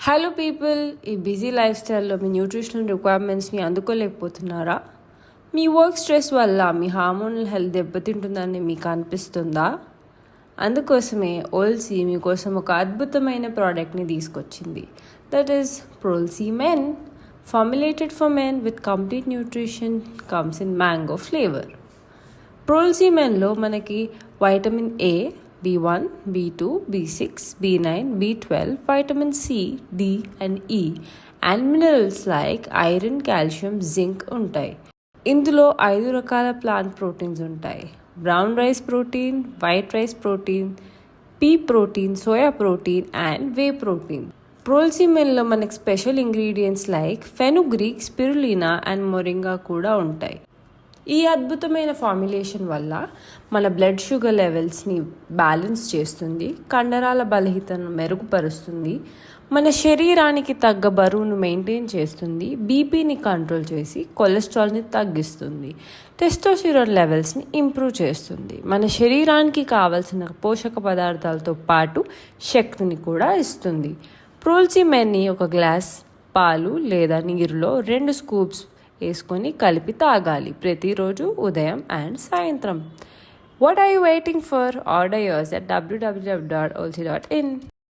Hello people, ఈ busy life స్టైల్లో మీ nutritional రిక్వైర్మెంట్స్ని అందుకోలేకపోతున్నారా? మీ work stress వల్ల మీ హార్మోనల్ హెల్త్ దెబ్బతింటుందని మీకు అనిపిస్తుందా? అందుకోసమే ఓల్సీ మీకోసం ఒక అద్భుతమైన ప్రోడక్ట్ని తీసుకొచ్చింది. దట్ ఈస్ ప్రోల్సీ men. Formulated for men with complete nutrition, comes in mango flavour. ప్రోల్సీ మెన్లో మనకి vitamin A, B1, B2, B6, B9, B12, vitamin C, D and E and minerals like iron, calcium, zinc ఉంటాయి. ఇందులో 5 రకాల plant proteins ఉంటాయి. Brown rice protein, white rice protein, pea protein, soya protein and whey protein. ప్రోల్సీ మెన్లో మనకి special ingredients like fenugreek, spirulina and moringa కూడా ఉంటాయి. ఈ అద్భుతమైన ఫార్ములేషన్ వల్ల మన బ్లడ్ షుగర్ లెవెల్స్ని బ్యాలెన్స్ చేస్తుంది, కండరాల బలహీనతను మెరుగుపరుస్తుంది, మన శరీరానికి తగ్గ బరువును మెయింటైన్ చేస్తుంది, బీపీని కంట్రోల్ చేసి కొలెస్ట్రాల్ని తగ్గిస్తుంది, టెస్టోస్టెరాన్ లెవెల్స్ని ఇంప్రూవ్ చేస్తుంది, మన శరీరానికి కావలసిన పోషక పదార్థాలతో పాటు శక్తిని కూడా ఇస్తుంది. ప్రోల్సీ మెన్ని ఒక గ్లాస్ పాలు లేదా నీరులో 2 స్కూప్స్ వేసుకొని కలిపి తాగాలి ప్రతిరోజు ఉదయం అండ్ సాయంత్రం. What are you waiting for? Order yours at www.olsi.in.